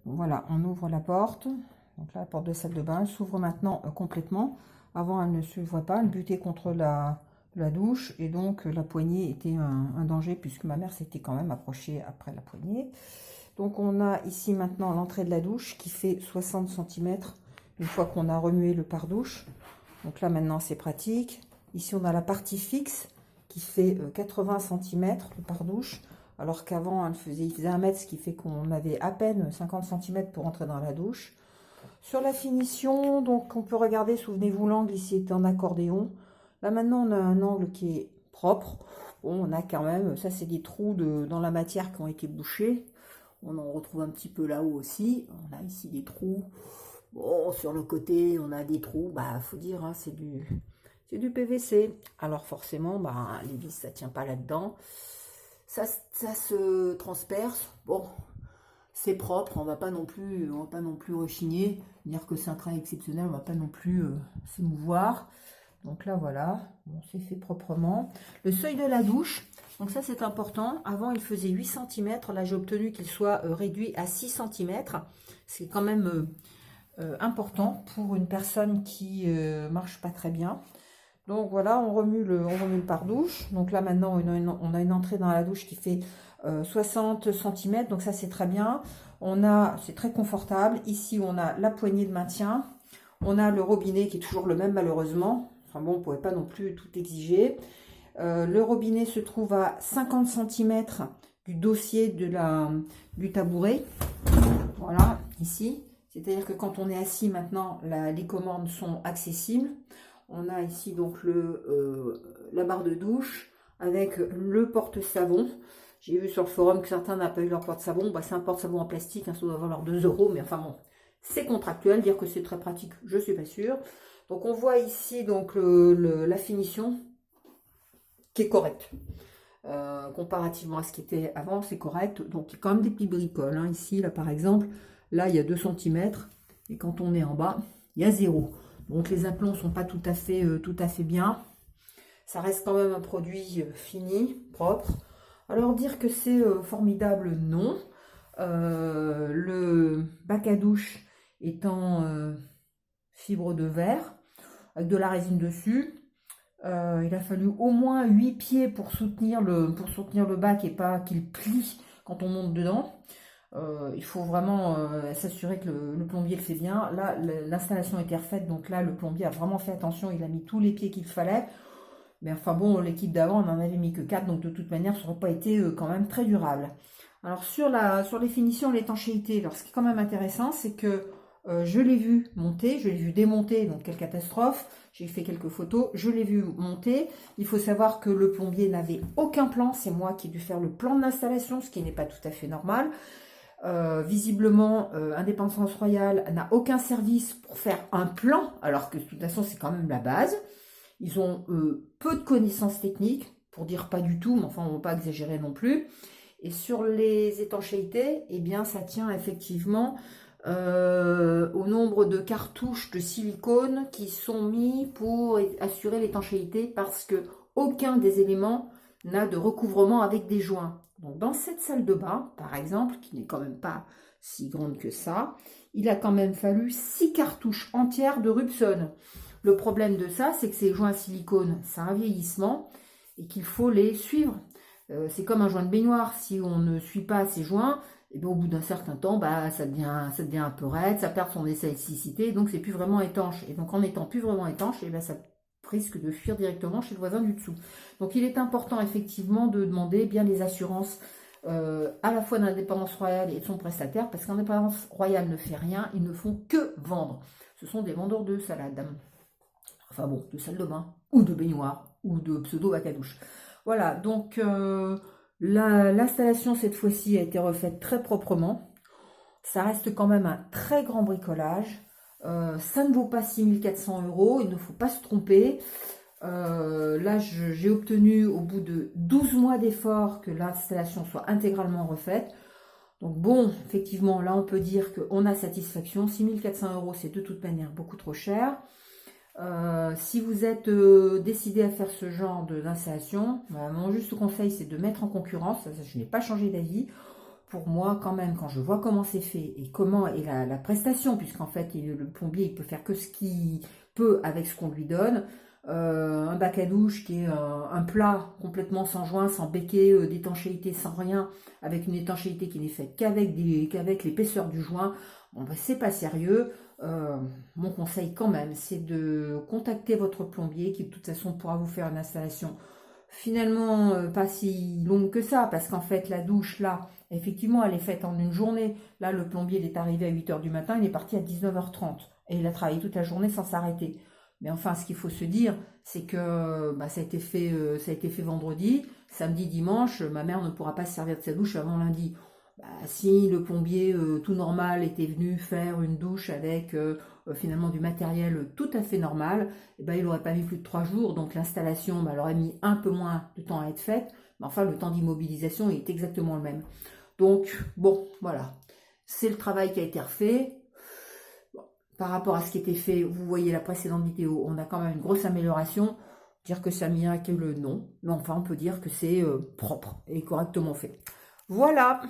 Voilà, on ouvre la porte. Donc là, la porte de salle de bain s'ouvre maintenant complètement. Avant, elle ne s'ouvrait pas, elle butait contre la douche. Et donc, la poignée était un danger puisque ma mère s'était quand même approchée après la poignée. Donc, on a ici maintenant l'entrée de la douche qui fait 60 cm une fois qu'on a remué le pare-douche. Donc là, maintenant, c'est pratique. Ici, on a la partie fixe qui fait 80 cm le pare-douche. Alors qu'avant, il faisait 1 mètre, ce qui fait qu'on avait à peine 50 cm pour entrer dans la douche. Sur la finition, donc on peut regarder, souvenez-vous, l'angle ici est en accordéon. Là maintenant, on a un angle qui est propre. Bon, on a quand même, ça c'est des trous dans la matière qui ont été bouchés. On en retrouve un petit peu là-haut aussi. On a ici des trous. Bon, sur le côté, on a des trous. Bah, faut dire, hein, c'est du PVC. Alors forcément, bah, les vis, ça tient pas là-dedans. Ça se transperce. Bon, c'est propre. On va pas non plus rechigner. Dire que c'est un travail exceptionnel. On va pas non plus s'émouvoir. Donc là, voilà. Bon, c'est fait proprement. Le seuil de la douche. Donc ça, c'est important. Avant, il faisait 8 cm. Là, j'ai obtenu qu'il soit réduit à 6 cm. C'est quand même important pour une personne qui marche pas très bien. Donc voilà, on remue le pare-douche. Donc là maintenant on a une entrée dans la douche qui fait 60 cm, donc ça c'est très bien. C'est très confortable. Ici on a la poignée de maintien. On a le robinet qui est toujours le même malheureusement. Enfin bon, on ne pouvait pas non plus tout exiger. Le robinet se trouve à 50 cm du dossier du tabouret. Voilà, ici. C'est-à-dire que quand on est assis maintenant, les commandes sont accessibles. On a ici donc la barre de douche avec le porte-savon. J'ai vu sur le forum que certains n'ont pas eu leur porte-savon. Bah, c'est un porte-savon en plastique, hein, ça doit valoir 2 €, mais enfin bon, c'est contractuel. Dire que c'est très pratique, je ne suis pas sûre. Donc on voit ici donc la finition qui est correcte. Comparativement à ce qui était avant, c'est correct. Donc il y a quand même des petits bricoles. Hein. Ici, là par exemple, là il y a 2 cm. Et quand on est en bas, il y a 0. Donc les aplombs sont pas tout à fait bien. Ça reste quand même un produit fini, propre. Alors dire que c'est formidable, non. Le bac à douche est en fibre de verre avec de la résine dessus. Il a fallu au moins 8 pieds pour soutenir le bac et pas qu'il plie quand on monte dedans. Il faut vraiment s'assurer que le plombier le fait bien. Là, l'installation était refaite, donc là, le plombier a vraiment fait attention. Il a mis tous les pieds qu'il fallait. Mais enfin bon, l'équipe d'avant, on n'en avait mis que 4, donc de toute manière, ça n'aurait pas été quand même très durable. Alors sur les finitions, l'étanchéité, alors ce qui est quand même intéressant, c'est que je l'ai vu monter, je l'ai vu démonter, donc quelle catastrophe. J'ai fait quelques photos, je l'ai vu monter. Il faut savoir que le plombier n'avait aucun plan, c'est moi qui ai dû faire le plan de l'installation, ce qui n'est pas tout à fait normal. Visiblement, Indépendance Royale n'a aucun service pour faire un plan, alors que de toute façon, c'est quand même la base. Ils ont peu de connaissances techniques, pour dire pas du tout, mais enfin, on ne va pas exagérer non plus. Et sur les étanchéités, eh bien, ça tient effectivement au nombre de cartouches de silicone qui sont mis pour assurer l'étanchéité, parce que aucun des éléments n'a de recouvrement avec des joints. Donc dans cette salle de bain, par exemple, qui n'est quand même pas si grande que ça, il a quand même fallu 6 cartouches entières de Rubson. Le problème de ça, c'est que ces joints silicone, c'est un vieillissement et qu'il faut les suivre. C'est comme un joint de baignoire. Si on ne suit pas ces joints, et bien au bout d'un certain temps, bah, ça devient un peu raide, ça perd son élasticité, donc c'est plus vraiment étanche. Et donc en étant plus vraiment étanche, et bien ça risque de fuir directement chez le voisin du dessous. Donc il est important effectivement de demander bien les assurances à la fois d'Indépendance Royale et de son prestataire, parce qu'Indépendance Royale ne fait rien, ils ne font que vendre. Ce sont des vendeurs de salade. Enfin bon, de salle de bain, ou de baignoire, ou de pseudo bac à douche. Voilà, donc l'installation cette fois-ci a été refaite très proprement. Ça reste quand même un très grand bricolage. Ça ne vaut pas 6 400 €, il ne faut pas se tromper. Là, j'ai obtenu au bout de 12 mois d'efforts que l'installation soit intégralement refaite. Donc bon, effectivement, là on peut dire qu'on a satisfaction. 6 400 €, c'est de toute manière beaucoup trop cher. Si vous êtes décidé à faire ce genre d'installation, mon juste conseil c'est de mettre en concurrence, ça, je n'ai pas changé d'avis, pour moi, quand même, quand je vois comment c'est fait et comment est la prestation, puisqu'en fait, le plombier, il peut faire que ce qu'il peut avec ce qu'on lui donne. Un bac à douche qui est un plat complètement sans joint, sans becquet, d'étanchéité, sans rien, avec une étanchéité qui n'est faite qu'avec l'épaisseur du joint. Bon, ben, c'est pas sérieux. Mon conseil quand même, c'est de contacter votre plombier qui de toute façon pourra vous faire une installation finalement pas si longue que ça, parce qu'en fait la douche là, effectivement elle est faite en une journée. Là le plombier il est arrivé à 8 h du matin, il est parti à 19 h 30 et il a travaillé toute la journée sans s'arrêter. Mais enfin ce qu'il faut se dire, c'est que bah, ça a été fait vendredi, samedi, dimanche, ma mère ne pourra pas se servir de sa douche avant lundi. Bah, si le plombier tout normal était venu faire une douche avec finalement du matériel tout à fait normal, eh ben, il n'aurait pas mis plus de 3 jours, donc l'installation, bah, elle aurait mis un peu moins de temps à être faite, mais enfin le temps d'immobilisation est exactement le même. Donc bon, voilà, c'est le travail qui a été refait. Bon, par rapport à ce qui était fait, vous voyez la précédente vidéo, on a quand même une grosse amélioration. Dire que c'est miraculeux, non, mais enfin on peut dire que c'est propre et correctement fait. Voilà.